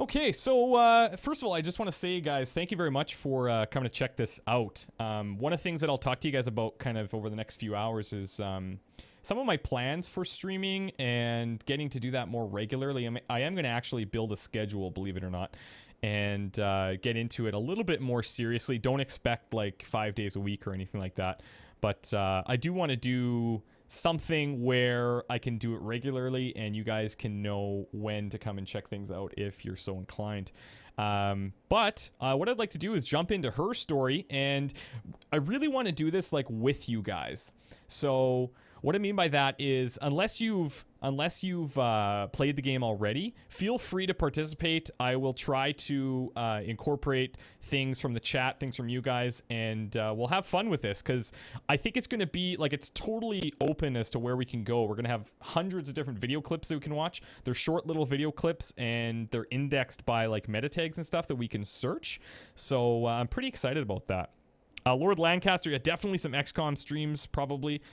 Okay, so first of all, I just want to say, guys, thank you very much for coming to check this out. One of the things that I'll talk to you guys about kind of over the next few hours is some of my plans for streaming and getting to do that more regularly. I am going to actually build a schedule, believe it or not, and get into it a little bit more seriously. Don't expect like 5 days a week or anything like that, but I do want to do something where I can do it regularly and you guys can know when to come and check things out if you're so inclined. But what I'd like to do is jump into her story, and I really want to do this like with you guys. So what I mean by that is unless you've played the game already, feel free to participate. I will try to incorporate things from the chat, things from you guys, and we'll have fun with this because I think it's going to be like it's totally open as to where we can go. We're going to have hundreds of different video clips that we can watch. They're short little video clips and they're indexed by like meta tags and stuff that we can search. So I'm pretty excited about that. Lord Lancaster, yeah, definitely some XCOM streams, probably.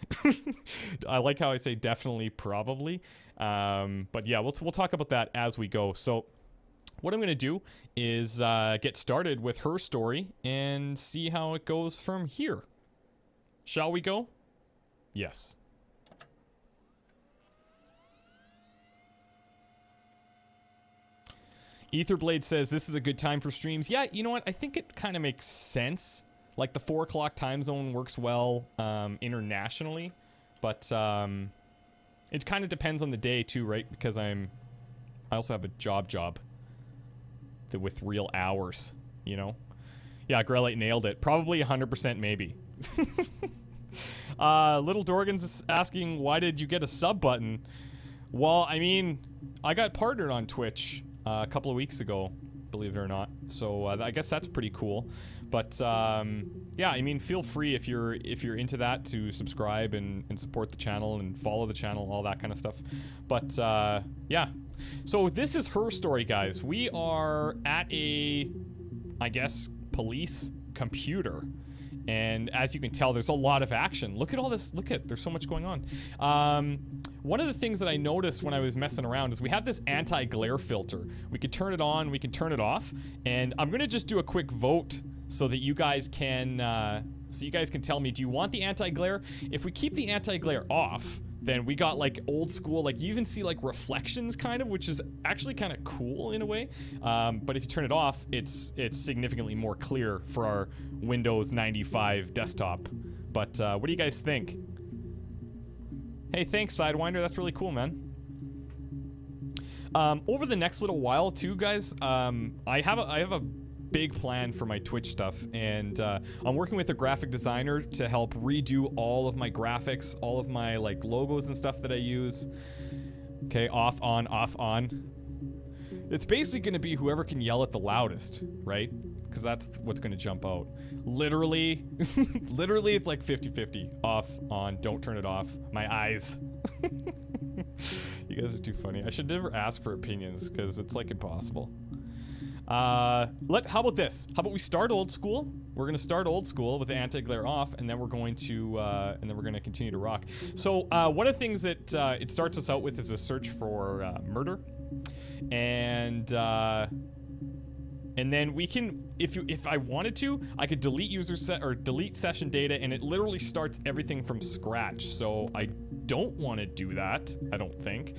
I like how I say definitely, probably. But yeah, we'll talk about that as we go. So what I'm going to do is get started with her story and see how it goes from here. Shall we go? Yes. Etherblade says, this is a good time for streams. Yeah, you know what? I think it kind of makes sense. Like the 4 o'clock time zone works well internationally, but it kind of depends on the day too, right? Because I also have a job with real hours, you know? Yeah, Grelite nailed it. Probably 100% maybe. Little Dorgan's asking, why did you get a sub button? Well, I mean, I got partnered on Twitch a couple of weeks ago, believe it or not. So I guess that's pretty cool. But yeah, I mean, feel free if you're into that to subscribe and support the channel and follow the channel, all that kind of stuff. But yeah, so this is her story, guys. We are at a, I guess, police computer. And as you can tell, there's a lot of action. Look at all this. There's so much going on. One of the things that I noticed when I was messing around is we have this anti-glare filter. We can turn it on, we can turn it off, and I'm gonna just do a quick vote so that you guys can tell me, do you want the anti-glare? If we keep the anti-glare off, then we got like old school, like you even see like reflections kind of, which is actually kind of cool in a way. But if you turn it off, it's significantly more clear for our Windows 95 desktop. But what do you guys think? Hey, thanks, Sidewinder. That's really cool, man. Over the next little while, too, guys, I have a big plan for my Twitch stuff, and I'm working with a graphic designer to help redo all of my graphics, all of my like logos and stuff that I use. Okay, off, on, off, on. It's basically going to be whoever can yell it the loudest, right? Because that's what's going to jump out. Literally, literally, it's like 50-50. Off, on, don't turn it off. My eyes. You guys are too funny. I should never ask for opinions because it's like impossible. How about this? How about we start old school? We're gonna start old school with the anti-glare off, and then we're going to continue to rock. So one of the things that it starts us out with is a search for murder, and then we can, if I wanted to, I could delete delete session data, and it literally starts everything from scratch. So I don't want to do that. I don't think,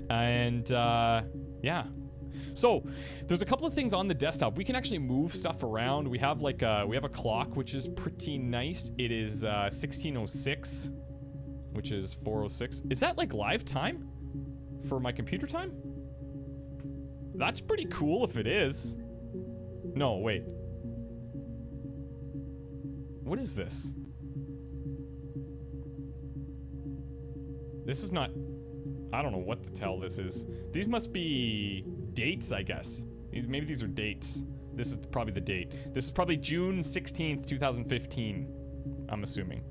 and yeah. So there's a couple of things on the desktop. We can actually move stuff around. We have like we have a clock, which is pretty nice. It is 1606, which is 406. Is that like live time for my computer time? That's pretty cool if it is. No, wait. What is this? This is not... I don't know what to tell this is. These must be dates, I guess. Maybe these are dates. This is probably the date. This is probably June 16th, 2015, I'm assuming.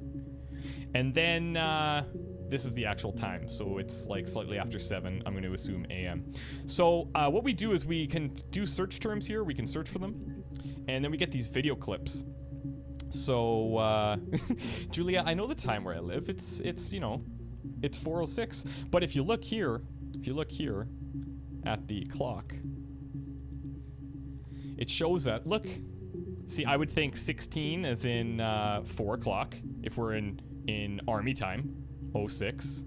And then this is the actual time, so it's like slightly after 7, I'm going to assume AM. So what we do is we can do search terms here. We can search for them, and then we get these video clips. So Julia, I know the time where I live. It's you know, it's 4:06. But if you look here at the clock, it shows that, look, see, I would think 16 as in 4 o'clock if we're in army time, 06,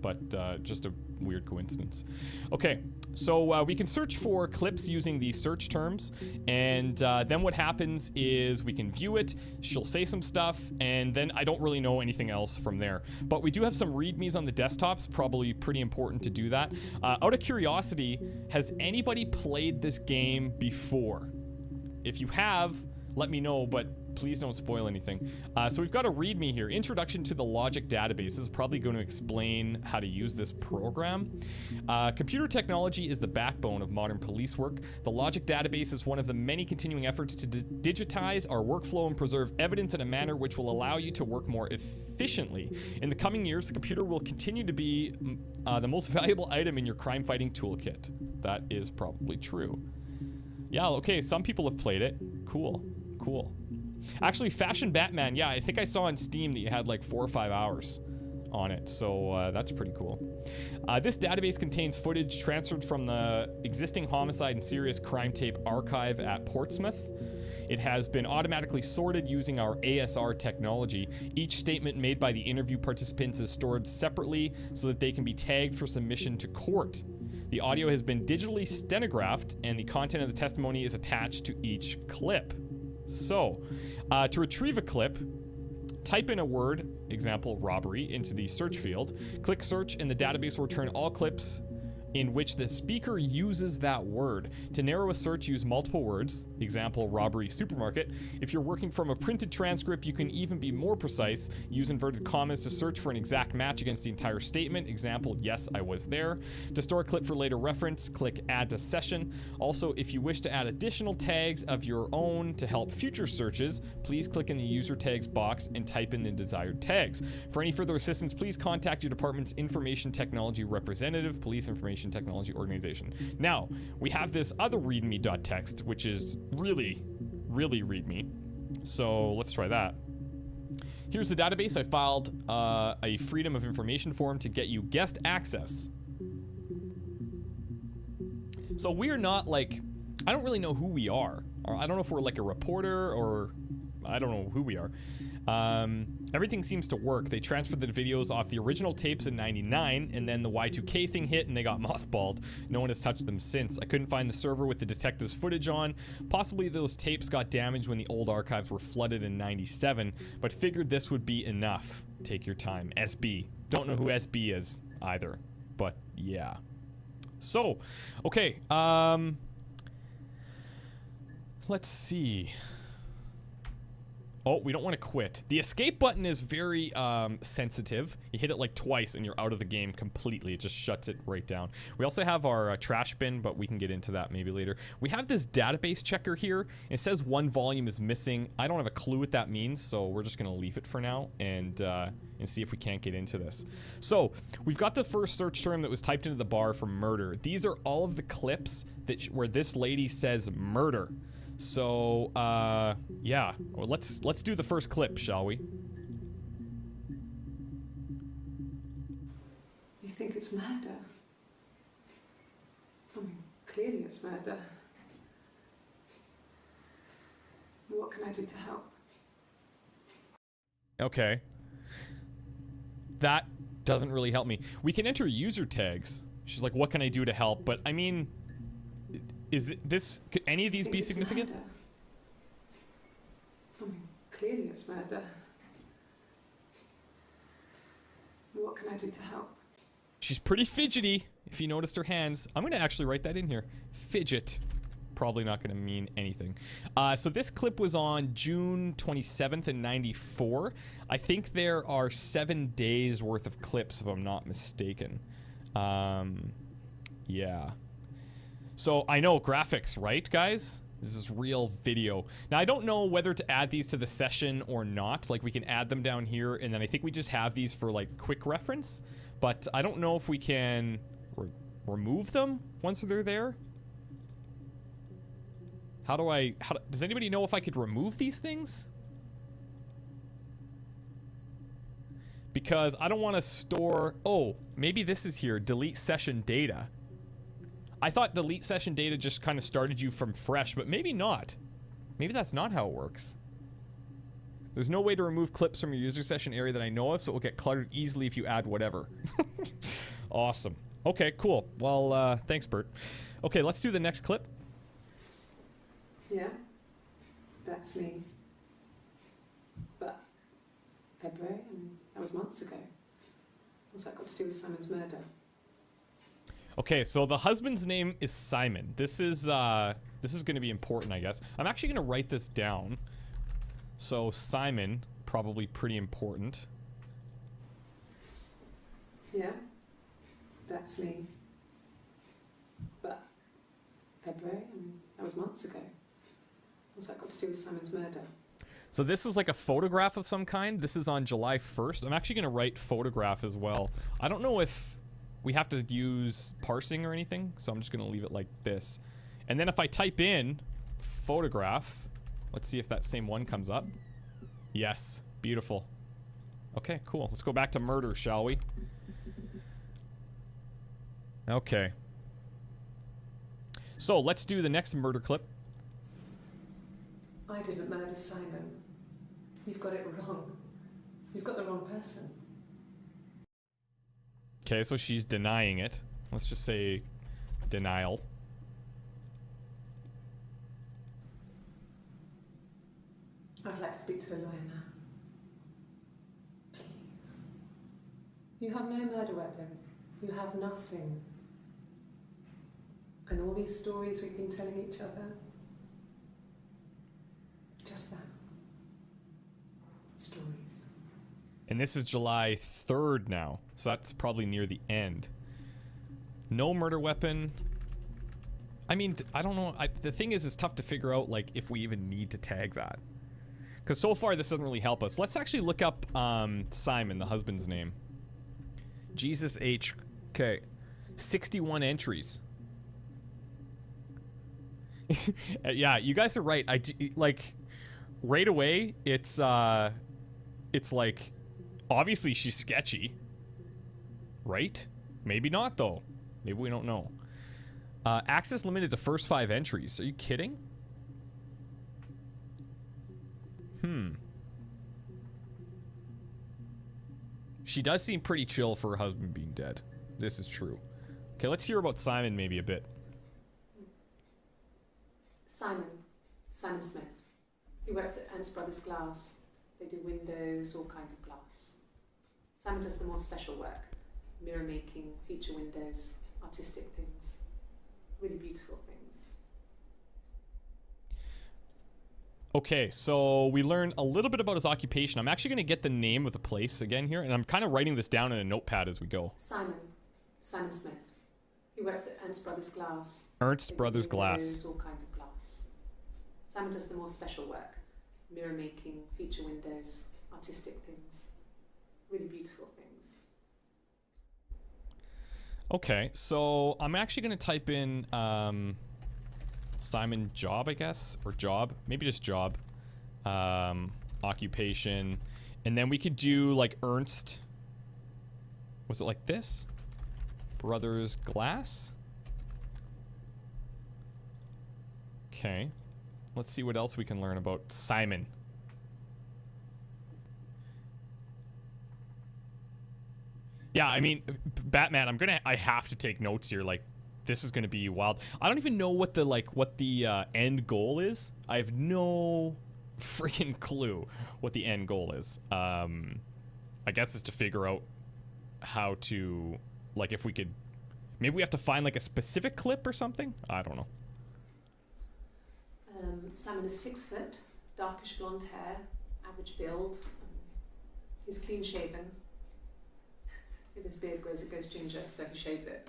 but just a weird coincidence. Okay, so we can search for clips using the search terms, and then what happens is we can view it, she'll say some stuff, and then I don't really know anything else from there. But we do have some readmes on the desktops, probably pretty important to do that. Out of curiosity, has anybody played this game before? If you have, let me know, but please don't spoil anything. So we've got a README here. Introduction to the Logic Database. This is probably going to explain how to use this program. Computer technology is the backbone of modern police work. The Logic Database is one of the many continuing efforts to digitize our workflow and preserve evidence in a manner which will allow you to work more efficiently. In the coming years, the computer will continue to be the most valuable item in your crime-fighting toolkit. That is probably true. Yeah, okay, some people have played it. Cool, cool. Actually, Fashion Batman, yeah, I think I saw on Steam that you had like 4 or 5 hours on it, so that's pretty cool. This database contains footage transferred from the existing homicide and serious crime tape archive at Portsmouth. It has been automatically sorted using our ASR technology. Each statement made by the interview participants is stored separately so that they can be tagged for submission to court. The audio has been digitally stenographed, and the content of the testimony is attached to each clip. So, to retrieve a clip, type in a word, example, robbery, into the search field. Click search, and the database will return all clips in which the speaker uses that word. To narrow a search, use multiple words, example, robbery supermarket. If you're working from a printed transcript, you can even be more precise. Use inverted commas to search for an exact match against the entire statement, example, yes, I was there. To store a clip for later reference, click add to session. Also, if you wish to add additional tags of your own to help future searches, please click in the user tags box and type in the desired tags. For any further assistance, please contact your department's information technology representative, police information technology organization. Now, we have this other readme.txt, which is really, really readme. So let's try that. Here's the database. I filed a Freedom of Information form to get you guest access. So we're not like, I don't really know who we are. Or I don't know if we're like a reporter or I don't know who we are. Everything seems to work. They transferred the videos off the original tapes in '99, and then the Y2K thing hit and they got mothballed. No one has touched them since. I couldn't find the server with the detective's footage on. Possibly those tapes got damaged when the old archives were flooded in '97, but figured this would be enough. Take your time. SB. Don't know who SB is either, but yeah. So, okay, let's see. Oh, we don't want to quit. The escape button is very sensitive. You hit it like twice and you're out of the game completely. It just shuts it right down. We also have our trash bin, but we can get into that maybe later. We have this database checker here. It says one volume is missing. I don't have a clue what that means, so we're just going to leave it for now and see if we can't get into this. So we've got the first search term that was typed into the bar for murder. These are all of the clips that where this lady says murder. So, yeah, well, let's do the first clip, shall we? You think it's murder? I mean, clearly it's murder. What can I do to help? Okay. That doesn't really help me. We can enter user tags. She's like, what can I do to help? But, I mean... could any of these be significant? Murder? I mean, clearly it's murder. What can I do to help? She's pretty fidgety, if you noticed her hands. I'm going to actually write that in here. Fidget. Probably not going to mean anything. So this clip was on June 27th in '94. I think there are 7 days worth of clips, if I'm not mistaken. Yeah. So I know graphics, right, guys? This is real video. Now, I don't know whether to add these to the session or not. Like, we can add them down here, and then I think we just have these for, like, quick reference. But I don't know if we can remove them once they're there. Does anybody know if I could remove these things? Because I don't want to store... Oh, maybe this is here. Delete session data. I thought delete session data just kind of started you from fresh, but maybe not. Maybe that's not how it works. There's no way to remove clips from your user session area that I know of, so it will get cluttered easily if you add whatever. Awesome. Okay, cool. Well, thanks, Bert. Okay, let's do the next clip. Yeah, that's me. But February, I mean, that was months ago. What's that got to do with Simon's murder? Okay, so the husband's name is Simon. This is going to be important, I guess. I'm actually going to write this down. So Simon, probably pretty important. Yeah, that's me. But February, I mean, that was months ago. What's that got to do with Simon's murder? So this is like a photograph of some kind. This is on July 1st. I'm actually going to write photograph as well. I don't know if we have to use parsing or anything, so I'm just going to leave it like this. And then if I type in photograph, let's see if that same one comes up. Yes, beautiful. Okay, cool. Let's go back to murder, shall we? Okay. So let's do the next murder clip. I didn't murder Simon. You've got it wrong. You've got the wrong person. Okay, so she's denying it. Let's just say denial. I'd like to speak to a lawyer now. Please. You have no murder weapon. You have nothing. And all these stories we've been telling each other. Just that. Stories. And this is July 3rd now, so that's probably near the end. No murder weapon. I mean, I don't know. The thing is, it's tough to figure out, like, if we even need to tag that. Because so far, this doesn't really help us. Let's actually look up Simon, the husband's name. Jesus H. Okay. 61 entries. Yeah, you guys are right. Like, right away, it's like, obviously she's sketchy. Right? Maybe not, though. Maybe we don't know. Access limited to first 5 entries. Are you kidding? She does seem pretty chill for her husband being dead. This is true. Okay, let's hear about Simon maybe a bit. Simon Smith. He works at Ernst Brothers Glass. They do windows, all kinds of glass. Simon does the more special work. Mirror making, feature windows, artistic things. Really beautiful things. Okay, so we learned a little bit about his occupation. I'm actually going to get the name of the place again here, and I'm kind of writing this down in a notepad as we go. Simon Smith. He works at Ernst Brothers Glass. Ernst Brothers Glass. Windows, all kinds of glass. Simon does the more special work. Mirror making, feature windows, artistic things. Really beautiful things. Okay, so I'm actually going to type in Simon job, I guess, or job, maybe just job, occupation, and then we could do like Ernst. Was it like this? Brothers Glass. Okay, let's see what else we can learn about Simon. Yeah, I mean, Batman, I have to take notes here. Like, this is gonna be wild. I don't even know what the end goal is. I have no freaking clue what the end goal is. I guess it's to figure out how to, like, if we could, maybe we have to find like a specific clip or something. I don't know. Simon is 6 foot, darkish blonde hair, average build. He's clean shaven. If his beard grows, it goes ginger, so he shaves it.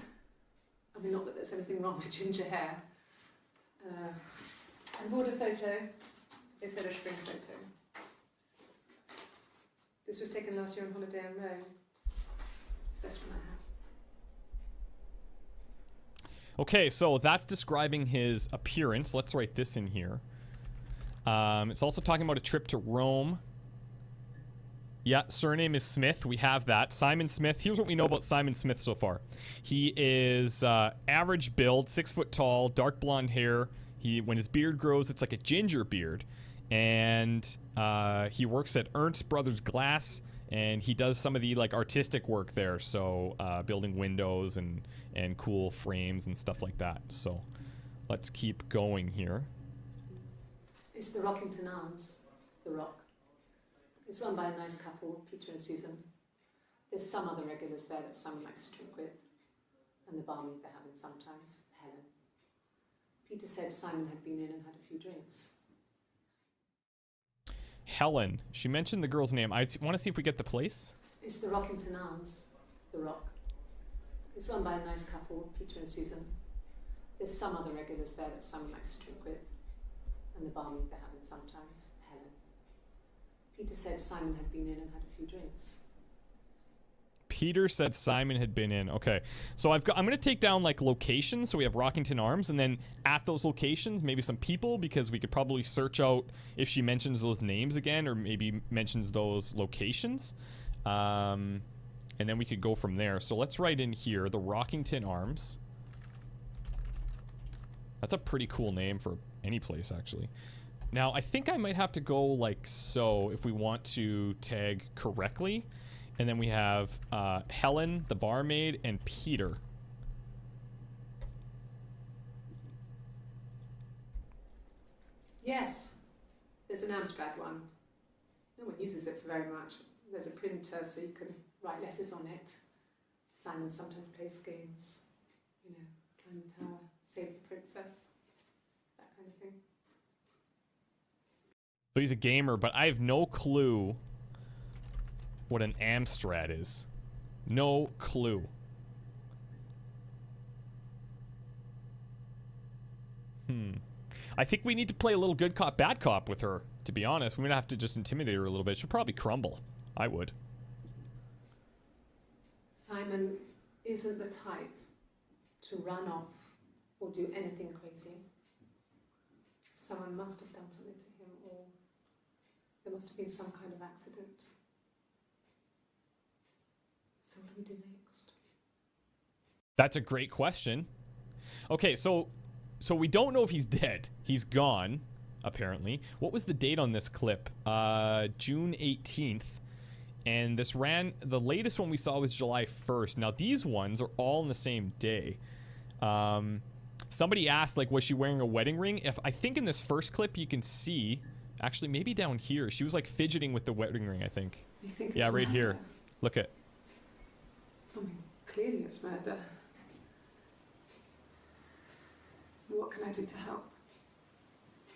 I mean, not that there's anything wrong with ginger hair. I bought a photo instead of spring photo. This was taken last year on holiday in Rome. It's the best one I have. Okay, so that's describing his appearance. Let's write this in here. It's also talking about a trip to Rome. Yeah, surname is Smith. We have that. Simon Smith. Here's what we know about Simon Smith so far. He is average build, 6 foot tall, dark blonde hair. When his beard grows, it's like a ginger beard. And he works at Ernst Brothers Glass, and he does some of the like artistic work there. So building windows and cool frames and stuff like that. So let's keep going here. It's the Rockington Arms, the Rock. It's run by a nice couple, Peter and Susan. There's some other regulars there that Simon likes to drink with, and the barmaid they're having sometimes, Helen. Peter said Simon had been in and had a few drinks. Helen. She mentioned the girl's name. I want to see if we get the place. It's the Rockington Arms, the Rock. It's run by a nice couple, Peter and Susan. There's some other regulars there that Simon likes to drink with, and the barmaid they're having sometimes, Helen. Peter said Simon had been in and had a few drinks. Peter said Simon had been in. Okay, so I'm going to take down like locations. So we have Rockington Arms, and then at those locations, maybe some people, because we could probably search out if she mentions those names again, or maybe mentions those locations, and then we could go from there. So let's write in here the Rockington Arms. That's a pretty cool name for any place, actually. Now, I think I might have to go like so if we want to tag correctly. And then we have Helen, the barmaid, and Peter. Yes, there's an Amstrad one. No one uses it for very much. There's a printer so you can write letters on it. Simon sometimes plays games. You know, climb the tower, save the princess, that kind of thing. So he's a gamer, but I have no clue what an Amstrad is. No clue. I think we need to play a little good cop, bad cop with her, to be honest. We're going to have to just intimidate her a little bit. She'll probably crumble. I would. Simon isn't the type to run off or do anything crazy. Someone must have done something to him, or there must have been some kind of accident. So what do we do next? That's a great question. Okay, so we don't know if he's dead. He's gone, apparently. What was the date on this clip? June 18th. And this ran, the latest one we saw was July 1st. Now, these ones are all on the same day. Somebody asked, like, was she wearing a wedding ring? I think in this first clip you can see, actually, maybe down here, she was, like, fidgeting with the wedding ring, I think. You think yeah, it's right murder? here. Look at. I mean, clearly it's murder. What can I do to help?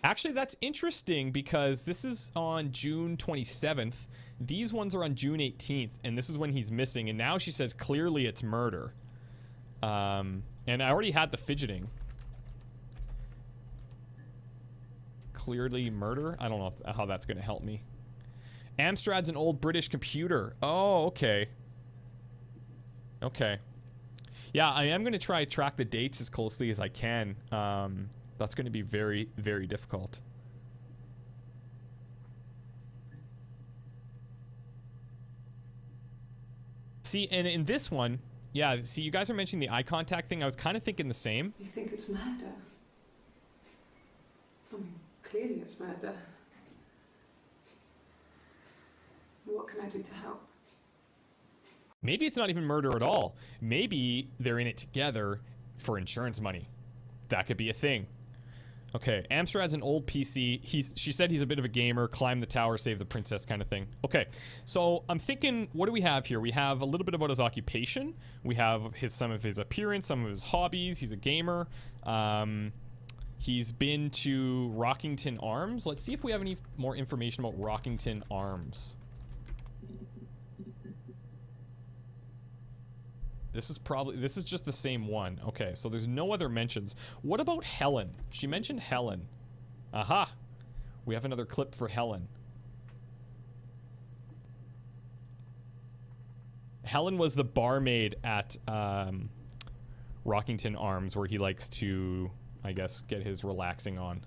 Actually, that's interesting because this is on June 27th. These ones are on June 18th, and this is when he's missing. And now she says clearly it's murder. And I already had the fidgeting. Clearly murder? I don't know how that's going to help me. Amstrad's an old British computer. Oh, okay. Okay. Yeah, I am going to try to track the dates as closely as I can. That's going to be very, very difficult. See, and in this one, yeah, see, you guys are mentioning the eye contact thing. I was kind of thinking the same. You think it's murder? I mean, clearly it's murder. What can I do to help? Maybe it's not even murder at all. Maybe they're in it together for insurance money. That could be a thing. Okay, Amstrad's an old PC. She said he's a bit of a gamer, climb the tower, save the princess kind of thing. Okay, so I'm thinking, what do we have here? We have a little bit about his occupation. We have some of his appearance, some of his hobbies. He's a gamer. He's been to Rockington Arms. Let's see if we have any more information about Rockington Arms. This is just the same one. Okay, so there's no other mentions. What about Helen? She mentioned Helen. Aha! We have another clip for Helen. Helen was the barmaid at Rockington Arms, where he likes to, I guess, get his relaxing on.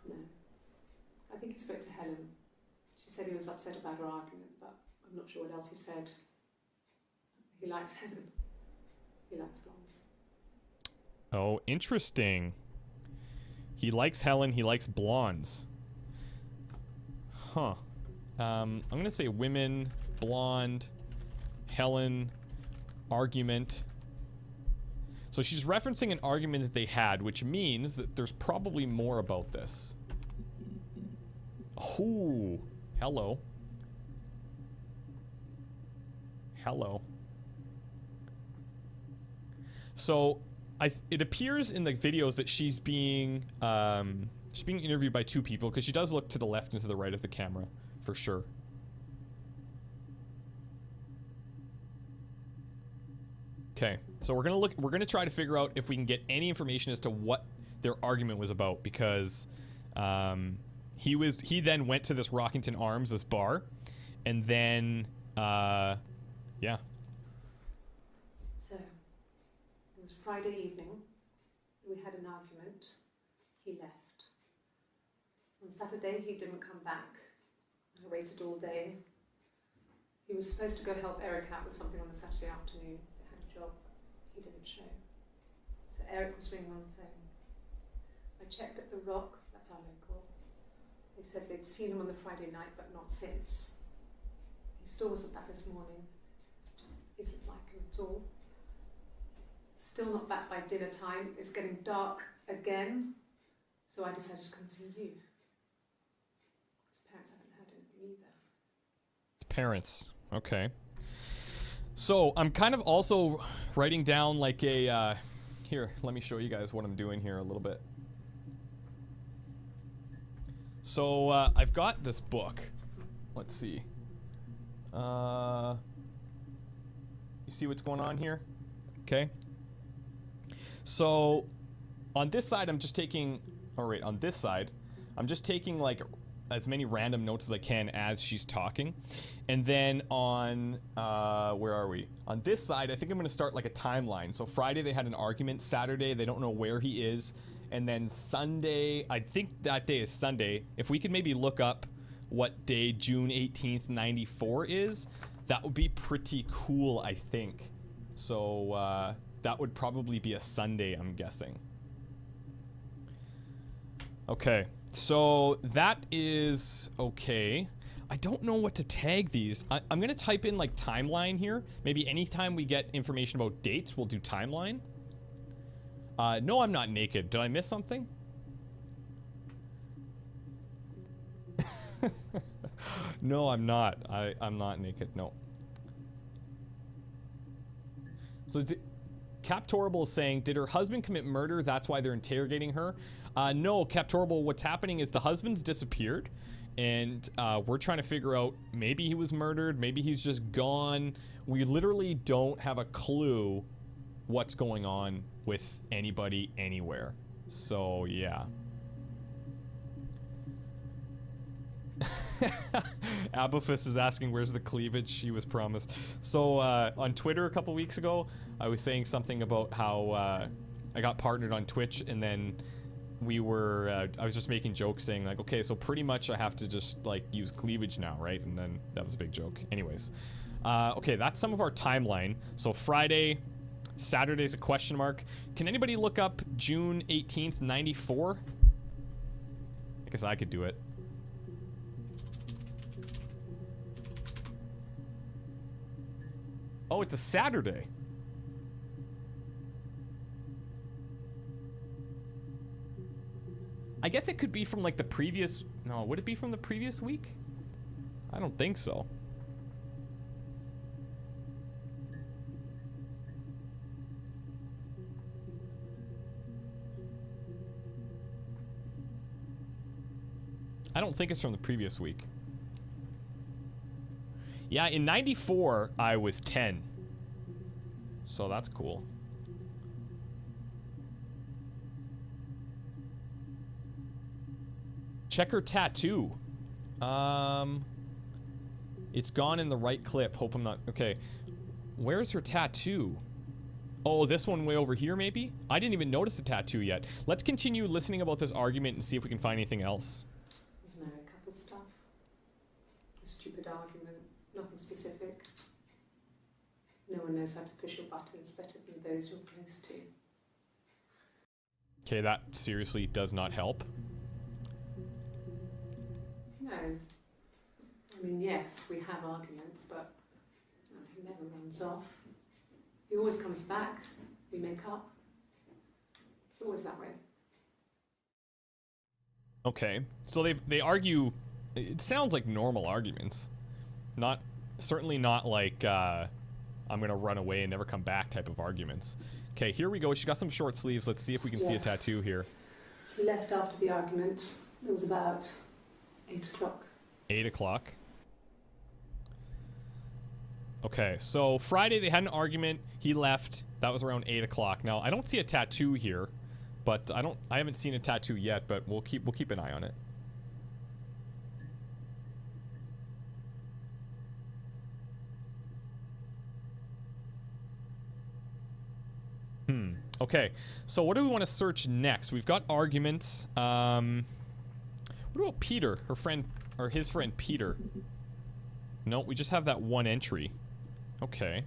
No. I think he spoke to Helen. She said he was upset about her argument, but I'm not sure what else he said. He likes Helen. He likes blondes. Oh, interesting. He likes Helen. He likes blondes. Huh. I'm going to say women, blonde, Helen, argument. So she's referencing an argument that they had, which means that there's probably more about this. Oh, hello. Hello. So it appears in the videos that she's being interviewed by two people, because she does look to the left and to the right of the camera, for sure. Okay, so we're gonna try to figure out if we can get any information as to what their argument was about, because he then went to this Rockington Arms, this bar, and then yeah. So it was Friday evening. We had an argument. He left. On Saturday he didn't come back. I waited all day. He was supposed to go help Eric out with something on the Saturday afternoon. They had a job. He didn't show. So Eric was ringing on the phone. I checked at the Rock, that's our local. They said they'd seen him on the Friday night, but not since. He still wasn't back this morning. Just isn't like him at all. Still not back by dinner time. It's getting dark again. So I decided to come see you. His parents haven't heard anything either. Parents. Okay. So I'm kind of also writing down like a, here, let me show you guys what I'm doing here a little bit. So I've got this book. Let's see. You see what's going on here? Okay. So on this side, I'm just taking, on this side, I'm just taking like as many random notes as I can as she's talking. And then on, where are we? On this side, I think I'm gonna start like a timeline. So Friday they had an argument, Saturday they don't know where he is, and then Sunday, I think that day is Sunday. If we could maybe look up what day June 18th, 94 is, that would be pretty cool, I think. So that would probably be a Sunday, I'm guessing. Okay, so that is okay. I don't know what to tag these. I'm gonna type in like timeline here. Maybe anytime we get information about dates, we'll do timeline. No, I'm not naked. Did I miss something? No, I'm not. I'm not naked. No. So Captorable is saying, did her husband commit murder? That's why they're interrogating her. No, Captorable, what's happening is the husband's disappeared. And we're trying to figure out, maybe he was murdered, maybe he's just gone. We literally don't have a clue what's going on with anybody anywhere. So, yeah. Abofus is asking where's the cleavage she was promised. So on Twitter a couple weeks ago, I was saying something about how I got partnered on Twitch, and then we were I was just making jokes saying like, okay, so pretty much I have to just like use cleavage now, right? And then that was a big joke. Anyways, okay, that's some of our timeline. So Friday, Saturday's a question mark. Can anybody look up June 18th, 94? I guess I could do it. Oh, it's a Saturday. I guess it could be from like the previous... No, would it be from the previous week? I don't think so. I don't think it's from the previous week. Yeah, in 94, I was 10. So that's cool. Check her tattoo. It's gone in the right clip. Hope I'm not... Okay. Where's her tattoo? Oh, this one way over here, maybe? I didn't even notice the tattoo yet. Let's continue listening about this argument and see if we can find anything else. There's married couple stuff. A stupid argument. nothing specific. No one knows how to push your buttons better than those you're close to. Okay, that seriously does not help. No. I mean, yes, we have arguments, but he never runs off. He always comes back. We make up. It's always that way. Okay, so they argue. It sounds like normal arguments, certainly not like I'm gonna run away and never come back type of arguments. Okay, here we go. She's got some short sleeves. Let's see if we can see a tattoo here. He left after the argument. It was about 8 o'clock. 8 o'clock. Okay, so Friday they had an argument. He left. That was around 8 o'clock. Now I don't see a tattoo here, but I haven't seen a tattoo yet. But we'll keep an eye on it. Okay, so what do we want to search next? We've got arguments. What about Peter, her friend, or his friend Peter? No, we just have that one entry. Okay.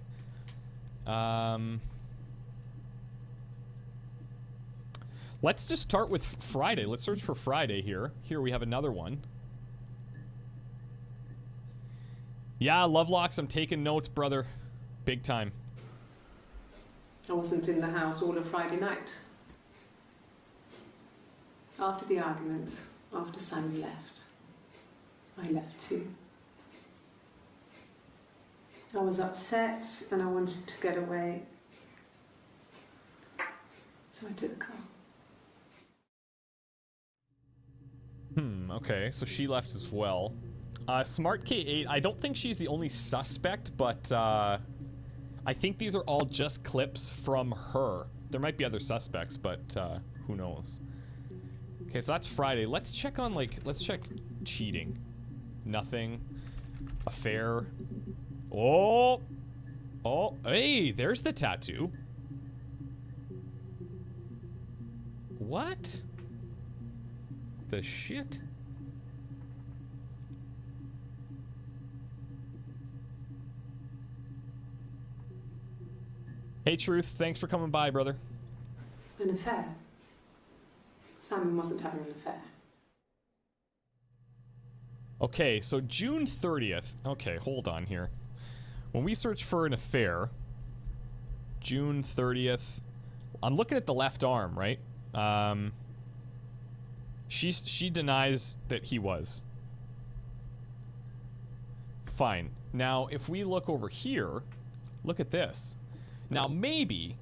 Let's just start with Friday. Let's search for Friday here. Here we have another one. Yeah, Lovelocks, I'm taking notes, brother. Big time. I wasn't in the house all of Friday night. After the argument, after Simon left, I left too. I was upset and I wanted to get away. So I took the car. Okay, so she left as well. Smart K8, I don't think she's the only suspect, but I think these are all just clips from her. There might be other suspects, but who knows. Okay, so that's Friday. Let's check on, let's check cheating. Nothing. Affair. Oh! Oh, hey, there's the tattoo. What? The shit? Hey, Truth, thanks for coming by, brother. An affair? Simon wasn't having an affair. Okay, so June 30th. Okay, hold on here. When we search for an affair, June 30th, I'm looking at the left arm, right? She denies that he was. Fine. Now, if we look over here, look at this. Now, maybe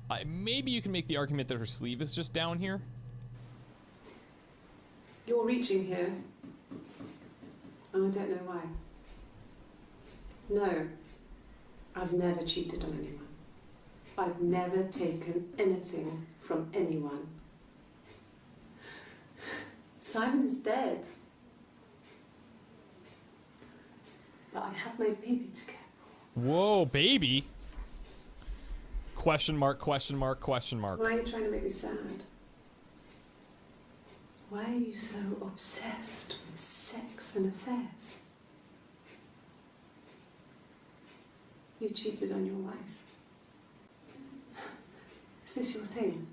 you can make the argument that her sleeve is just down here. You're reaching here. And I don't know why. No, I've never cheated on anyone. I've never taken anything from anyone. Simon is dead. But I have my baby to care for. Whoa, baby? Question mark, question mark, question mark. Why are you trying to make me sad? Why are you so obsessed with sex and affairs? You cheated on your wife. Is this your thing?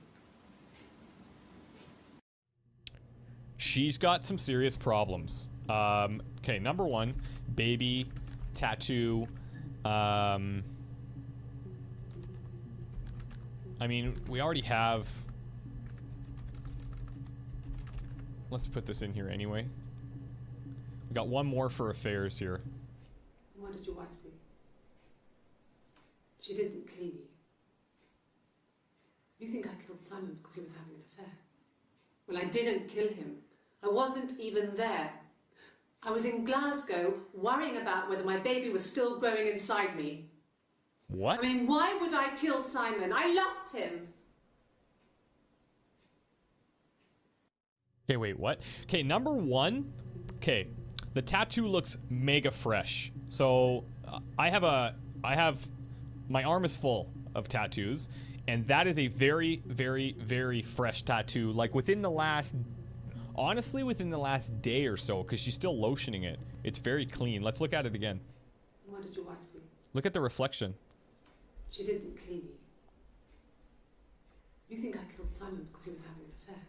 She's got some serious problems. Okay, number one, baby, tattoo. I mean, we already have... Let's put this in here anyway. We got one more for affairs here. What did your wife do? She didn't kill you. You think I killed Simon because he was having an affair? Well, I didn't kill him. I wasn't even there. I was in Glasgow worrying about whether my baby was still growing inside me. What? I mean, why would I kill Simon? I loved him. Okay, wait, what? Okay, number one. Okay, the tattoo looks mega fresh. So I have my arm is full of tattoos, and that is a very, very, very fresh tattoo. Like within the last, Honestly, within the last day or so, because she's still lotioning it. It's very clean. Let's look at it again. What did your wife do? Look at the reflection. She didn't kill you. You think I killed Simon because he was having an affair?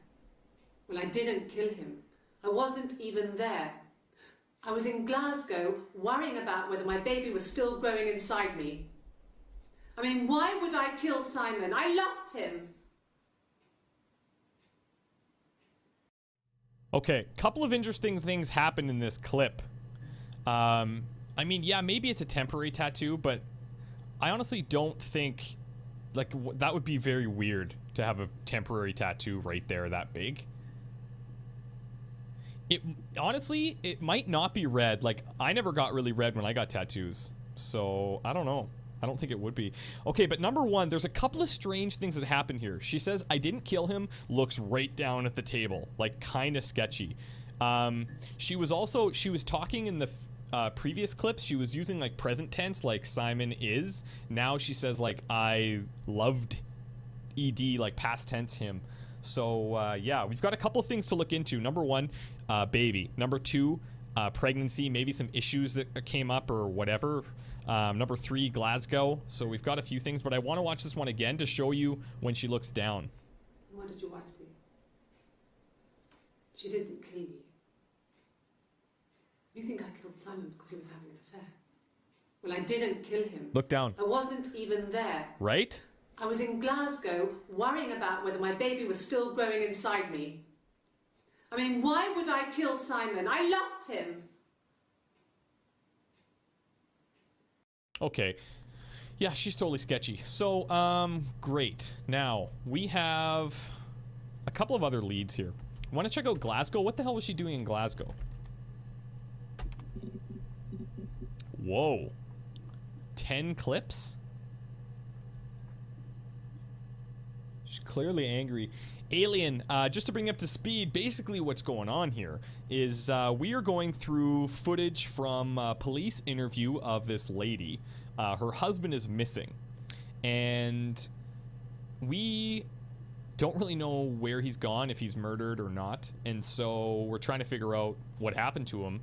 Well, I didn't kill him. I wasn't even there. I was in Glasgow worrying about whether my baby was still growing inside me. I mean, why would I kill Simon? I loved him. Okay, couple of interesting things happened in this clip. I mean, yeah, maybe it's a temporary tattoo, but I honestly don't think, like, that would be very weird to have a temporary tattoo right there that big. It honestly, it might not be red. Like, I never got really red when I got tattoos, so I don't know. I don't think it would be. Okay, but number one, there's a couple of strange things that happen here. She says, I didn't kill him, looks right down at the table. Like, kind of sketchy. She was talking in the previous clips. She was using, like, present tense, like Simon is. Now she says, like, I loved ED, like, past tense him. So, yeah, we've got a couple of things to look into. Number one, baby. Number two, pregnancy, maybe some issues that came up or whatever. Number three, Glasgow. So we've got a few things, but I want to watch this one again to show you when she looks down. What did your wife do? She didn't kill you. You think I killed Simon because he was having an affair? Well, I didn't kill him. Look down. I wasn't even there. Right? I was in Glasgow worrying about whether my baby was still growing inside me. I mean, why would I kill Simon? I loved him. Okay. Yeah, she's totally sketchy. So, great. Now, we have a couple of other leads here. Want to check out Glasgow? What the hell was she doing in Glasgow? Whoa. 10 clips? She's clearly angry. Alien, just to bring you up to speed, basically what's going on here is we are going through footage from a police interview of this lady. Her husband is missing, and we don't really know where he's gone, if he's murdered or not, and so we're trying to figure out what happened to him,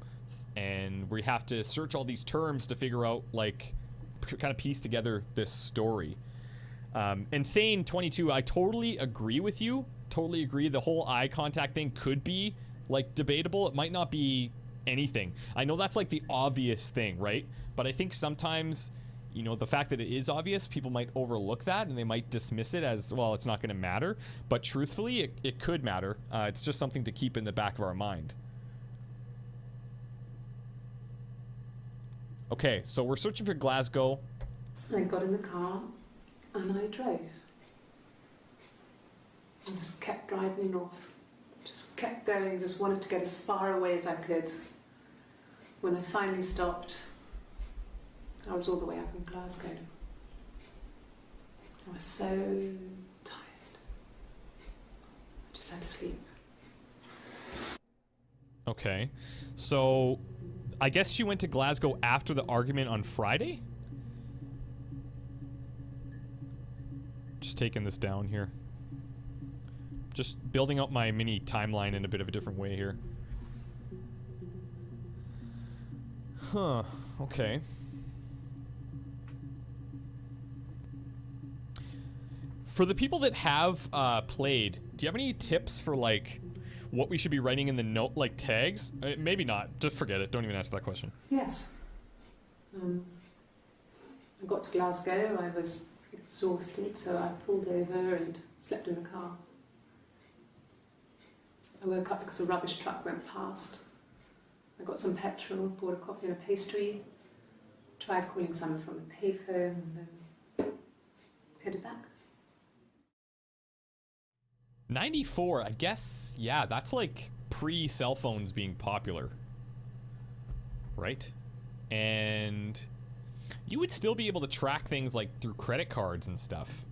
and we have to search all these terms to figure out, like, kind of piece together this story. And Thane 22, I totally agree with you. Totally agree. The whole eye contact thing could be, like, debatable. It might not be anything. I know that's, like, the obvious thing, right? But I think sometimes, you know, the fact that it is obvious, people might overlook that and they might dismiss it as, well, it's not going to matter. But truthfully, it could matter. It's just something to keep in the back of our mind. Okay, so we're searching for Glasgow. I got in the car and I drove. I just kept driving north. Just kept going, just wanted to get as far away as I could. When I finally stopped, I was all the way up in Glasgow. I was so tired. I just had to sleep. Okay, so I guess she went to Glasgow after the argument on Friday? Just taking this down here. Just building up my mini timeline in a bit of a different way here. Huh, okay. For the people that have played, do you have any tips for, like, what we should be writing in the note, like tags? Maybe not. Just forget it. Don't even ask that question. Yes. I got to Glasgow. I was exhausted, so I pulled over and slept in the car. I woke up because a rubbish truck went past. I got some petrol, bought a coffee and a pastry, tried calling someone from the payphone, and then headed back. 94, I guess, yeah, that's like pre-cell phones being popular. Right? And you would still be able to track things like through credit cards and stuff.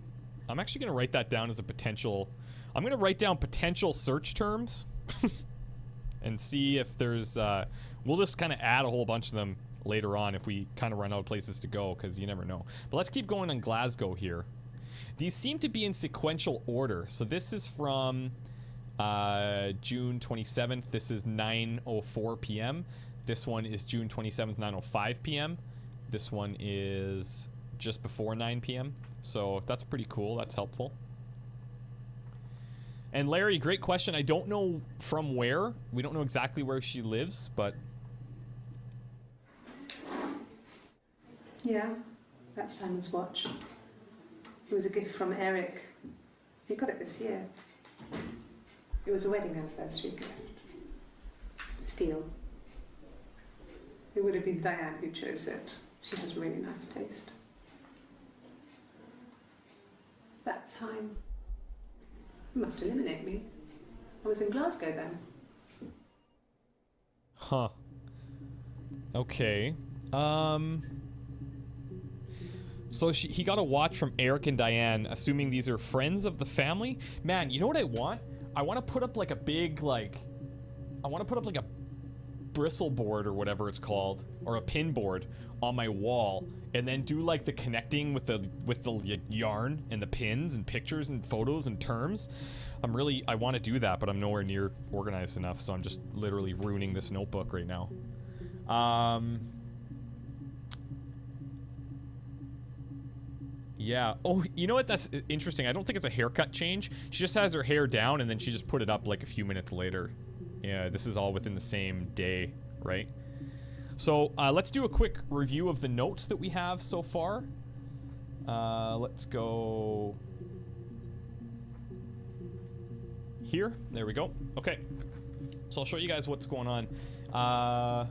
I'm actually going to write that down as a potential... I'm going to write down potential search terms and see if there's... we'll just kind of add a whole bunch of them later on if we kind of run out of places to go, because you never know. But let's keep going on Glasgow here. These seem to be in sequential order. So this is from June 27th. This is 9:04 p.m. This one is June 27th, 9:05 p.m. This one is just before 9 p.m. So that's pretty cool. That's helpful. And Larry, great question. I don't know from where. We don't know exactly where she lives, but... Yeah, that's Simon's watch. It was a gift from Eric. He got it this year. It was a wedding anniversary gift. Steel. It would have been Diane who chose it. She has really nice taste. That time, it must eliminate me. I was in Glasgow then. Huh. Okay. So he got a watch from Eric and Diane, assuming these are friends of the family. Man, you know what I want? I want to put up like a big, like... I want to put up like a bristle board or whatever it's called, or a pin board on my wall, and then do like the connecting with the yarn and the pins and pictures and photos and terms. I want to do that, but I'm nowhere near organized enough, so I'm just literally ruining this notebook right now. Yeah. Oh, you know what? That's interesting. I don't think it's a haircut change. She just has her hair down, and then she just put it up like a few minutes later. Yeah, this is all within the same day, right? So let's do a quick review of the notes that we have so far. Let's go here. There we go. Okay. So I'll show you guys what's going on.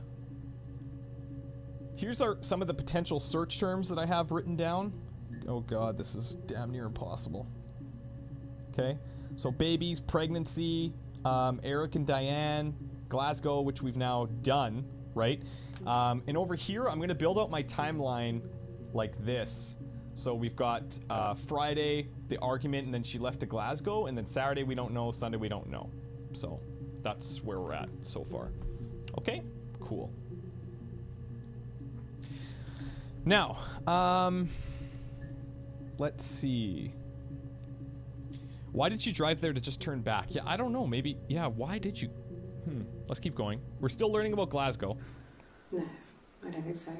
Here's some of the potential search terms that I have written down. Oh god, this is damn near impossible. Okay, so babies, pregnancy, Eric and Diane, Glasgow, which we've now done, right? And over here, I'm gonna build out my timeline like this. So we've got Friday, the argument, and then she left to Glasgow, and then Saturday we don't know, Sunday we don't know. So that's where we're at so far. Okay, cool. Now, let's see. Why did you drive there to just turn back? Yeah, I don't know. Maybe, yeah, why did you? Let's keep going. We're still learning about Glasgow. No, I don't think so.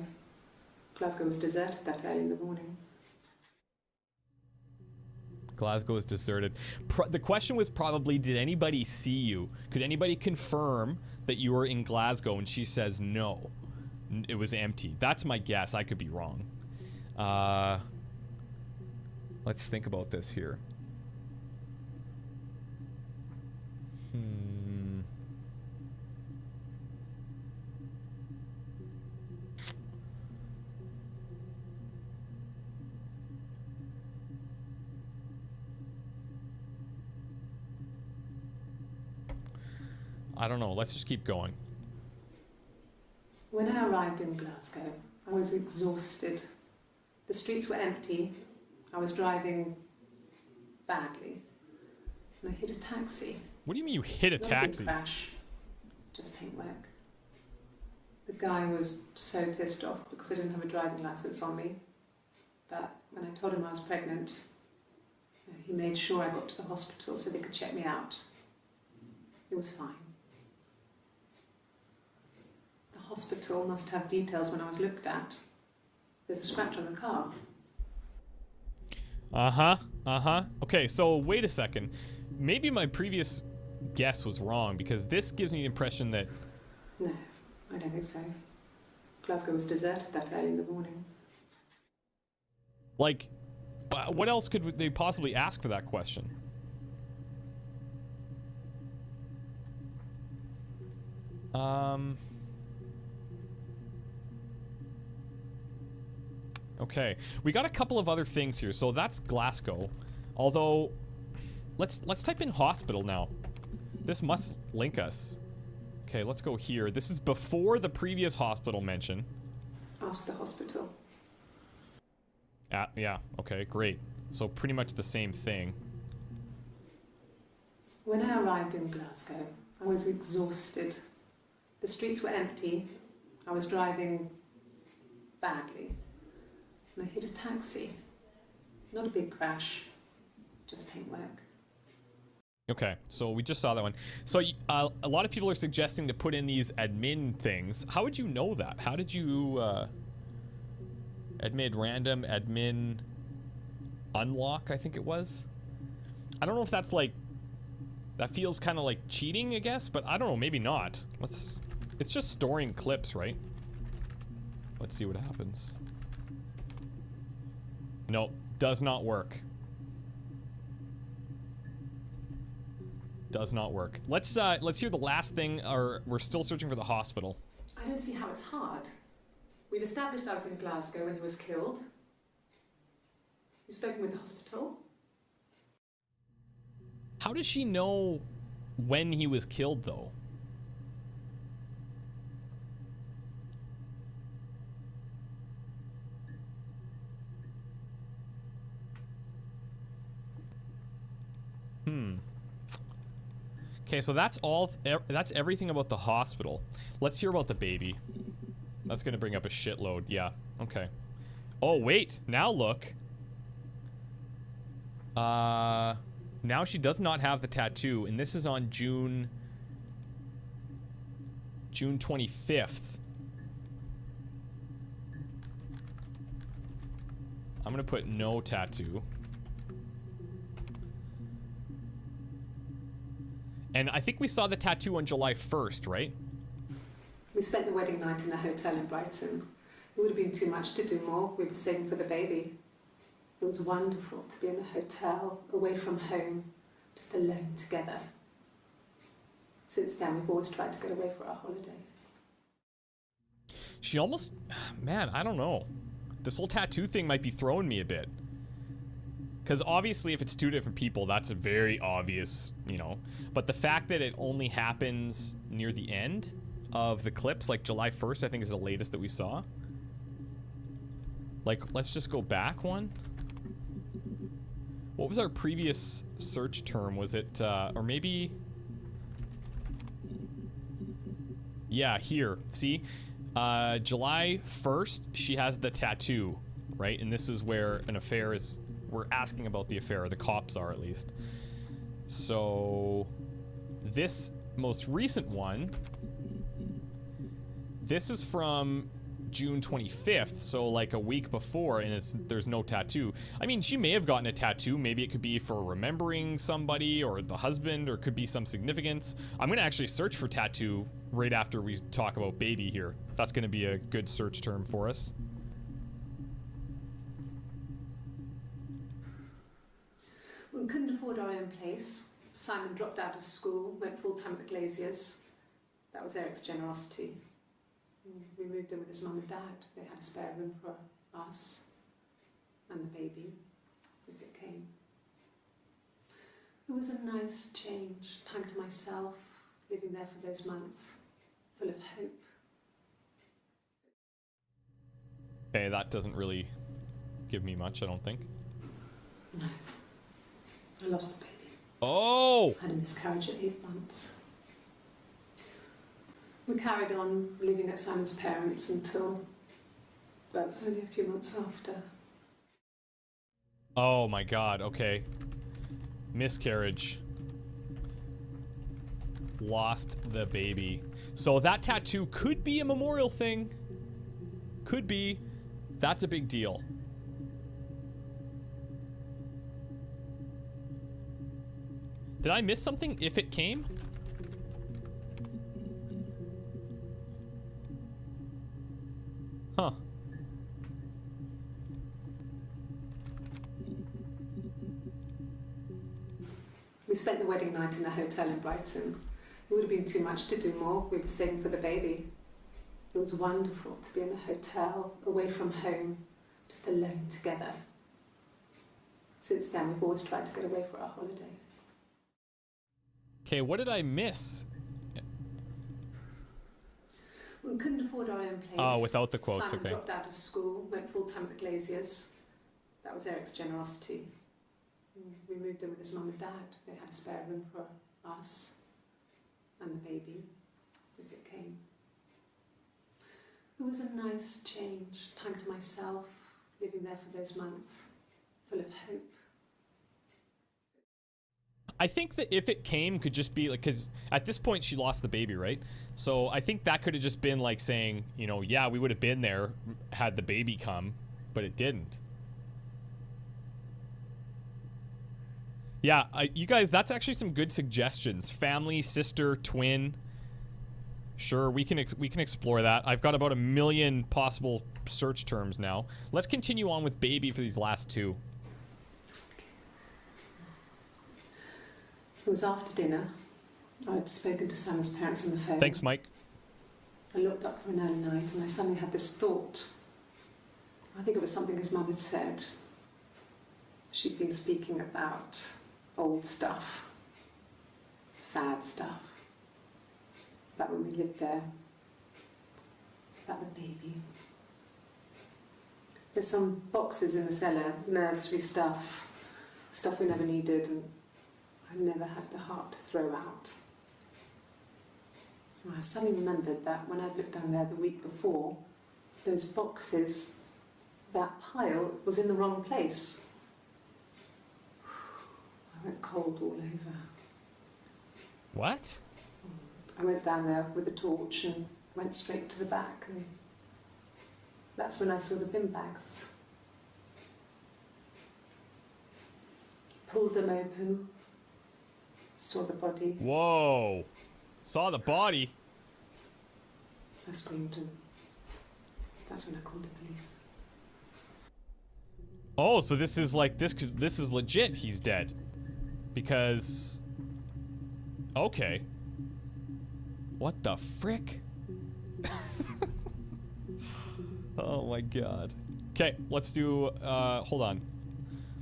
Glasgow was deserted that early in the morning. Glasgow is deserted. The question was probably, did anybody see you? Could anybody confirm that you were in Glasgow? And she says no. It was empty. That's my guess. I could be wrong. Let's think about this here. I don't know. Let's just keep going. When I arrived in Glasgow, I was exhausted. The streets were empty. I was driving badly. And I hit a taxi. What do you mean you hit a taxi? Not a big crash. Just paintwork. The guy was so pissed off because I didn't have a driving license on me. But when I told him I was pregnant, he made sure I got to the hospital so they could check me out. It was fine. The hospital must have details when I was looked at. There's a scratch on the car. Okay, so wait a second. Maybe my previous guess was wrong, because this gives me the impression that... No, I don't think so. Glasgow was deserted that early in the morning. Like, what else could they possibly ask for that question? Okay, we got a couple of other things here. So that's Glasgow. Although, let's type in hospital now. This must link us. Okay, let's go here. This is before the previous hospital mention. Ask the hospital. Yeah, okay, great. So pretty much the same thing. When I arrived in Glasgow, I was exhausted. The streets were empty. I was driving badly. And I hit a taxi. Not a big crash, just paintwork. Okay, so we just saw that one. So a lot of people are suggesting to put in these admin things. How would you know that? How did you admin random admin unlock, I think it was? I don't know if that's like, that feels kind of like cheating, I guess, but I don't know, maybe not. It's just storing clips, right? Let's see what happens. Nope, does not work. Does not work. Let's hear the last thing, or we're still searching for the hospital. I don't see how it's hard. We've established I was in Glasgow when he was killed. You've spoken with the hospital. How does she know when he was killed, though? Okay, so that's that's everything about the hospital. Let's hear about the baby. That's gonna bring up a shitload. Yeah, okay. Oh, wait, now look. Now she does not have the tattoo, and this is on June 25th. I'm gonna put no tattoo. And I think we saw the tattoo on July 1st, right? We spent the wedding night in a hotel in Brighton. It would have been too much to do more. We were saving for the baby. It was wonderful to be in a hotel, away from home, just alone together. Since then, we've always tried to get away for our holiday. She almost... Man, I don't know. This whole tattoo thing might be throwing me a bit. Because obviously if it's two different people, that's a very obvious, you know. But the fact that it only happens near the end of the clips, like July 1st, I think is the latest that we saw. Like, let's just go back one. What was our previous search term? Was it, or maybe... Yeah, here. See? July 1st, she has the tattoo, right? And this is where an affair is... We're asking about the affair, or the cops are at least. So... This most recent one... This is from June 25th, so like a week before, and there's no tattoo. I mean, she may have gotten a tattoo. Maybe it could be for remembering somebody or the husband, or it could be some significance. I'm gonna actually search for tattoo right after we talk about baby here. That's gonna be a good search term for us. We couldn't afford our own place. Simon dropped out of school, went full-time at the Glaziers. That was Eric's generosity. We moved in with his mum and dad. They had a spare room for us and the baby, if it came. It was a nice change, time to myself, living there for those months, full of hope. Okay, that doesn't really give me much, I don't think. No. I lost the baby. Oh! Had a miscarriage at 8 months. We carried on living at Simon's parents until, well, it was only a few months after. Oh my god, okay. Miscarriage. Lost the baby. So that tattoo could be a memorial thing. Could be. That's a big deal. Did I miss something if it came? Huh. We spent the wedding night in a hotel in Brighton. It would have been too much to do more. We were saving for the baby. It was wonderful to be in a hotel, away from home, just alone together. Since then, we've always tried to get away for our holiday. Okay, what did I miss? We couldn't afford our own place. Oh, without the quotes, Simon okay. dropped out of school, went full-time at the Glaziers. That was Eric's generosity. We moved in with his mum and dad. They had a spare room for us and the baby, if it came. It was a nice change, time to myself, living there for those months, full of hope. I think that if it came, could just be like, because at this point she lost the baby, right? So I think that could have just been like saying, you know, yeah, we would have been there had the baby come, but it didn't. Yeah, you guys, that's actually some good suggestions. Family, sister, twin. Sure, we can explore that. I've got about 1 million possible search terms now. Let's continue on with baby for these last two. It was after dinner. I'd spoken to Sam's parents on the phone. Thanks, Mike. I looked up for an early night and I suddenly had this thought. I think it was something his mum had said. She'd been speaking about old stuff, sad stuff, about when we lived there, about the baby. There's some boxes in the cellar, nursery stuff, stuff we never needed and I never had the heart to throw out. And I suddenly remembered that when I'd looked down there the week before, those boxes, that pile was in the wrong place. I went cold all over. What? I went down there with a torch and went straight to the back, and that's when I saw the bin bags. Pulled them open, saw the body. Whoa. Saw the body? I screamed, and that's when I called the police. Oh, so this is like, this is legit, he's dead. Because... Okay. What the frick? Oh my god. Okay, let's do, hold on.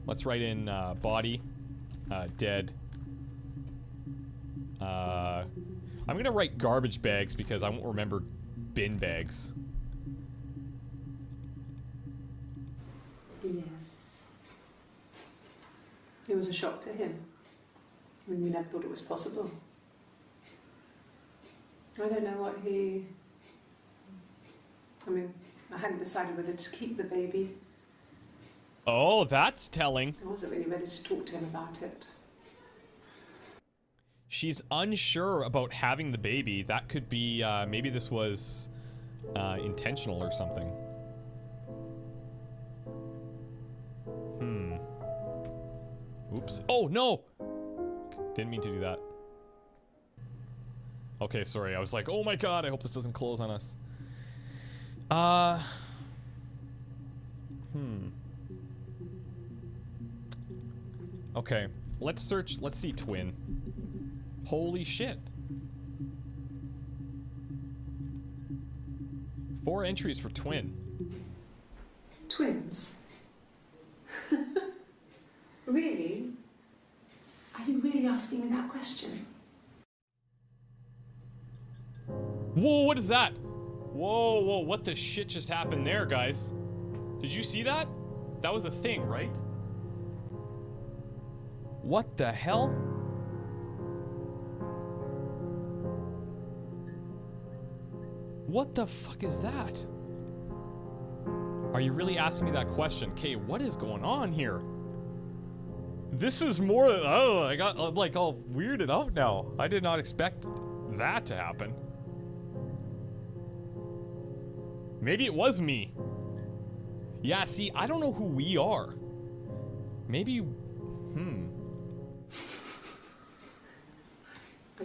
Let's write in, body, dead. I'm gonna write garbage bags because I won't remember bin bags. Yes. It was a shock to him. I mean, we never thought it was possible. I don't know what he... I mean, I hadn't decided whether to keep the baby. Oh, that's telling. I wasn't really ready to talk to him about it. She's unsure about having the baby. That could be, maybe this was intentional or something. Oops. Oh, no! Didn't mean to do that. Okay, sorry. I was like, oh my god, I hope this doesn't close on us. Okay, let's search, let's see twin. Holy shit. 4 entries for twin. Twins? Really? Are you really asking me that question? Whoa, what is that? Whoa, whoa, what the shit just happened there, guys? Did you see that? That was a thing, right? What the hell? What the fuck is that? Are you really asking me that question? Okay, what is going on here? This is more, oh, I got like all weirded out now. I did not expect that to happen. Maybe it was me. Yeah, see, I don't know who we are. Maybe, Are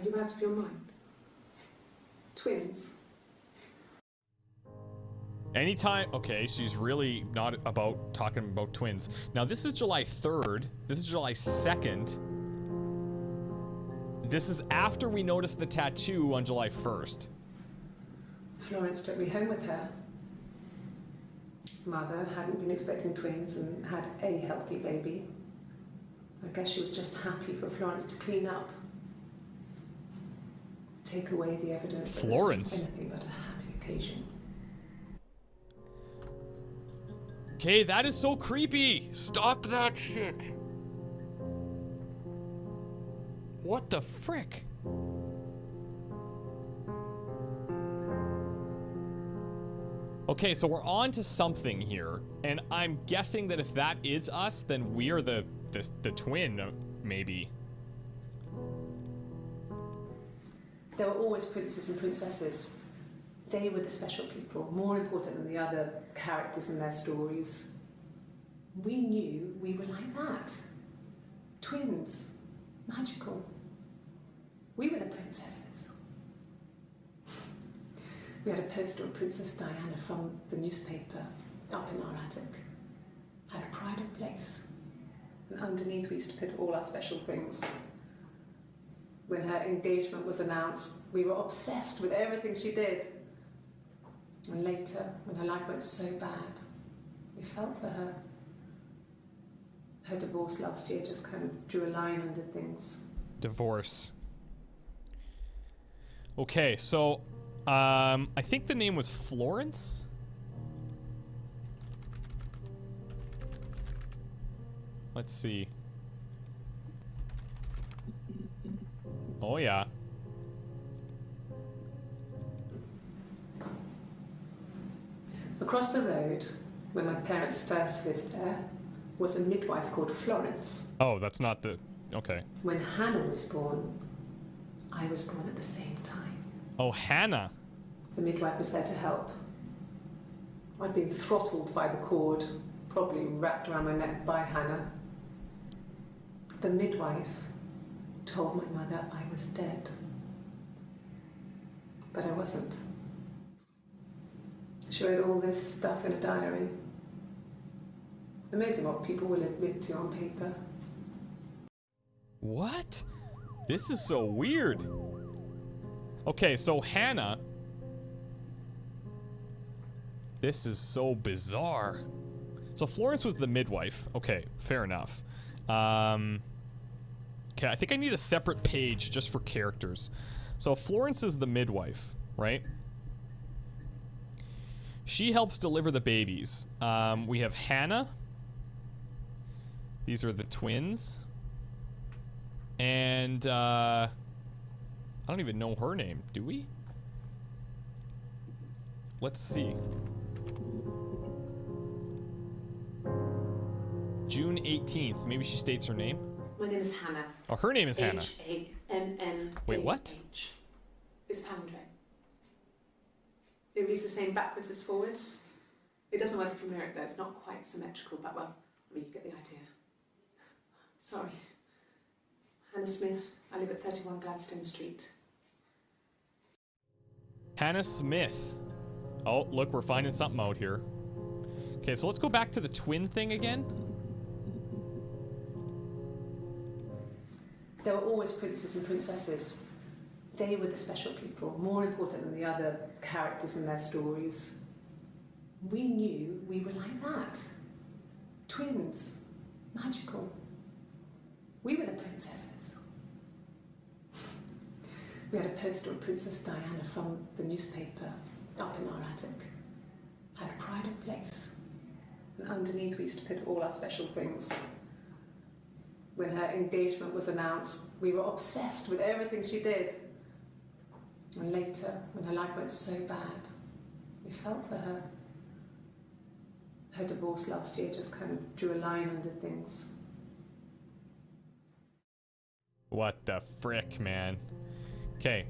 you out of your mind? Twins? Anytime, okay, she's really not about talking about twins. Now this is July 3rd, this is July 2nd. This is after we noticed the tattoo on July 1st. Florence took me home with her. Mother hadn't been expecting twins and had a healthy baby. I guess she was just happy for Florence to clean up. Take away the evidence that Florence? this was anything but a happy occasion. Okay, that is so creepy. Stop that shit. What the frick? Okay, so we're on to something here, and I'm guessing that if that is us, then we are the twin, maybe. There were always princes and princesses. They were the special people, more important than the other characters in their stories. We knew we were like that. Twins. Magical. We were the princesses. We had a poster of Princess Diana from the newspaper up in our attic. Had a pride of place. And underneath we used to put all our special things. When her engagement was announced, we were obsessed with everything she did. And later, when her life went so bad, we felt for her. Her divorce last year just kind of drew a line under things. Divorce. Okay, so I think the name was Florence. Let's see. Oh yeah. Across the road, where my parents first lived there, was a midwife called Florence. Oh, that's not the... Okay. When Hannah was born, I was born at the same time. Oh, Hannah. The midwife was there to help. I'd been throttled by the cord, probably wrapped around my neck by Hannah. The midwife told my mother I was dead. But I wasn't. She wrote all this stuff in a diary. Amazing what people will admit to on paper. What? This is so weird. Okay, so Hannah. This is so bizarre. So Florence was the midwife. Okay, fair enough. Okay, I think I need a separate page just for characters. So Florence is the midwife, right? She helps deliver the babies. We have Hannah. These are the twins. And I don't even know her name, do we? Let's see. June 18th. Maybe she states her name. My name is Hannah. Oh, her name is Hannah. H-A-N-N. Wait, what? It's palindrome. It reads the same backwards as forwards. It doesn't work if you mirror it though. It's not quite symmetrical, but well, I mean, you get the idea. Sorry. Hannah Smith. I live at 31 Gladstone Street. Hannah Smith. Oh, look, we're finding something out here. Okay, so let's go back to the twin thing again. There were always princes and princesses. They were the special people, more important than the other characters in their stories. We knew we were like that. Twins. Magical. We were the princesses. We had a poster of Princess Diana from the newspaper up in our attic. Had a pride of place. And underneath we used to put all our special things. When her engagement was announced, we were obsessed with everything she did. And later, when her life went so bad, we felt for her. Her divorce last year just kind of drew a line under things. What the frick, man? Okay,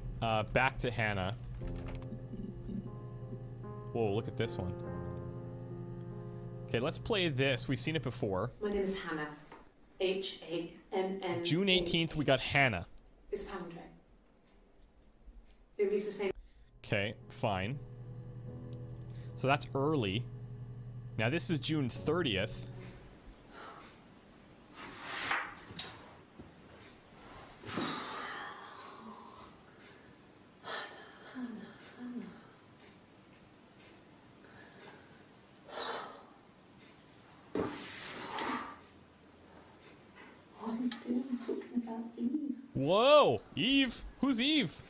back to Hannah. Whoa, look at this one. Okay, let's play this. We've seen it before. My name is Hannah. H-A-N-N. June 18th, we got Hannah. It's palindrome. It reads the same. Okay, fine. So that's early. Now this is June 30th. What are you doing talking about Eve? Whoa, Eve? Who's Eve?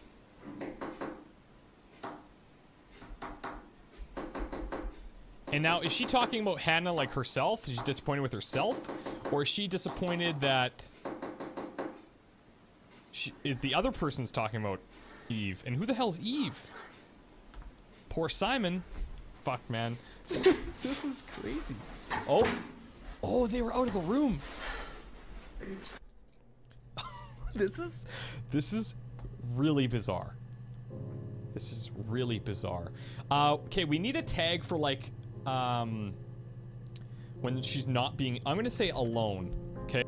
And now, is she talking about Hannah like herself? Is she disappointed with herself? Or is she disappointed that the other person's talking about Eve? And who the hell's Eve? Poor Simon. Fuck, man. This is crazy. Oh, they were out of the room. This is really bizarre. This is really bizarre. Okay, we need a tag for like, when she's not being, I'm gonna say alone, okay?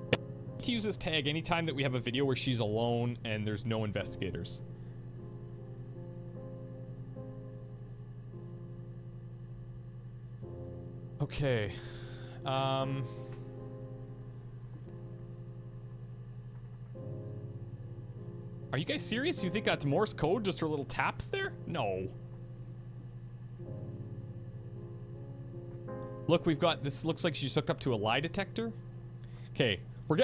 To use this tag anytime that we have a video where she's alone and there's no investigators. Okay. Are you guys serious? Do you think that's Morse code, just her little taps there? No. Look, we've got, this looks like she's hooked up to a lie detector. Okay,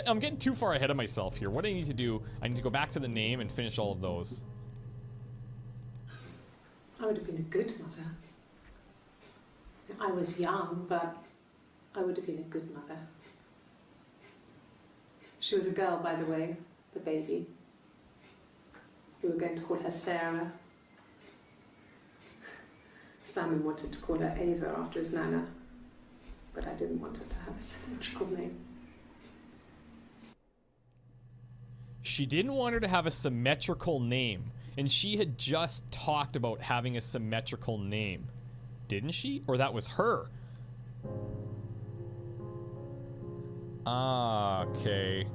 I'm getting too far ahead of myself here. What I need to do, I need to go back to the name and finish all of those. I would have been a good mother. I was young, but I would have been a good mother. She was a girl, by the way, the baby. We were going to call her Sarah. Simon wanted to call her Ava after his nana, but I didn't want her to have a symmetrical name. She didn't want her to have a symmetrical name, and she had just talked about having a symmetrical name. Didn't she? Or that was her? Ah, okay.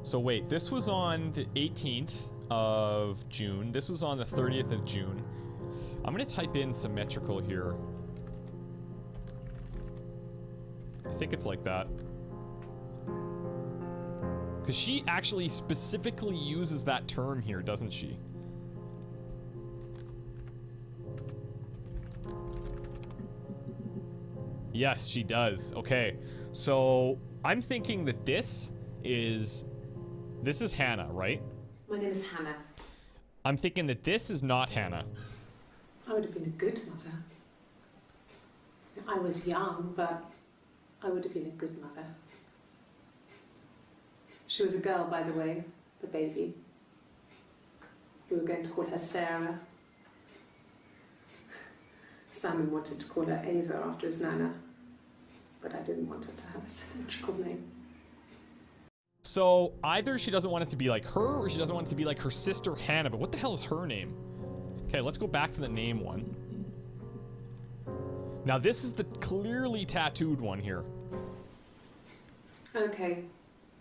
So wait, this was on the 18th of June. This was on the 30th of June. I'm gonna type in symmetrical here. I think it's like that. Because she actually specifically uses that term here, doesn't she? Yes, she does. Okay, so I'm thinking that this is Hannah, right? My name is Hannah. I'm thinking that this is not Hannah. I would have been a good mother. I was young, but I would have been a good mother. She was a girl, by the way, the baby. We were going to call her Sarah. Simon wanted to call her Ava after his nana, but I didn't want her to have a symmetrical name. So either she doesn't want it to be like her, or she doesn't want it to be like her sister Hannah, but what the hell is her name? Okay, let's go back to the name one. Now this is the clearly tattooed one here. Okay,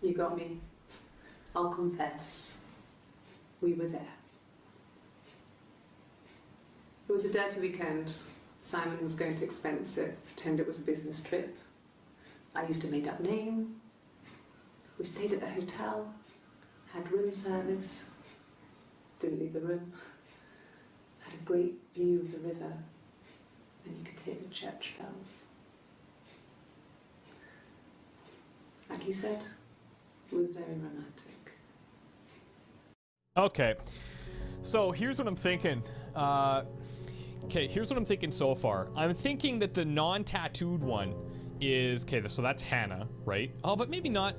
you got me. I'll confess. We were there. It was a dirty weekend. Simon was going to expense it, pretend it was a business trip. I used a made-up name. We stayed at the hotel, had room service, didn't leave the room, had a great view of the river, and you could hear the church bells. Like you said, it was very romantic. Okay, so here's what I'm thinking. Okay, here's what I'm thinking so far. I'm thinking that the non-tattooed one is, okay, so that's Hannah, right? Oh, but maybe not.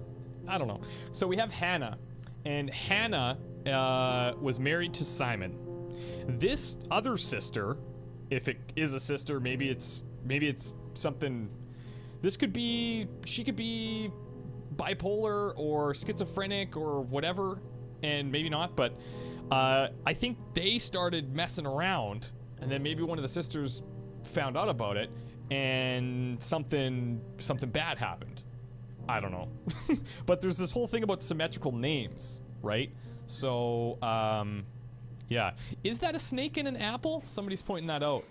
I don't know. So we have Hannah, and Hannah was married to Simon. This other sister, if it is a sister, maybe it's something. This could be, she could be bipolar or schizophrenic or whatever, and maybe not. But I think they started messing around, and then maybe one of the sisters found out about it, and something bad happened. I don't know. But there's this whole thing about symmetrical names, right? So, yeah. Is that a snake in an apple? Somebody's pointing that out.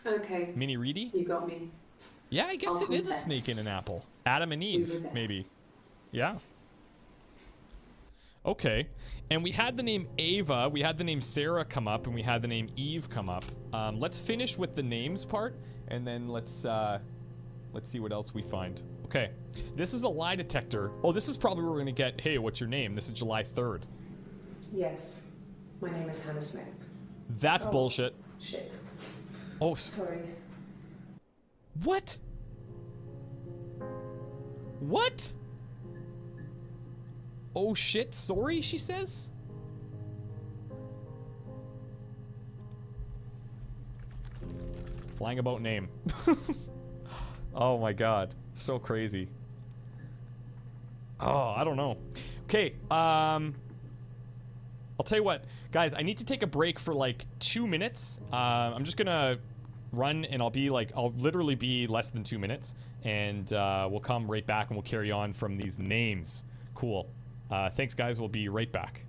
Okay. Mini Reedy? You got me. Yeah, I guess I'll it is a confess. snake in an apple. Adam and We were Eve, there. maybe. Yeah. Okay. And we had the name Ava, we had the name Sarah come up, and we had the name Eve come up. Let's finish with the names part, and then let's see what else we find. Okay. This is a lie detector. Oh, this is probably where we're going to get, hey, what's your name? This is July 3rd. Yes. My name is Hannah Smith. That's Oh. bullshit. Shit. Oh, Sorry. what? What? Oh shit, sorry, she says? Lying about name. Oh my god, so crazy. Oh, I don't know. Okay, I'll tell you what, guys, I need to take a break for like 2 minutes. I'm just gonna run and I'll literally be less than 2 minutes, and we'll come right back and we'll carry on from these names. Cool. Thanks, guys. We'll be right back.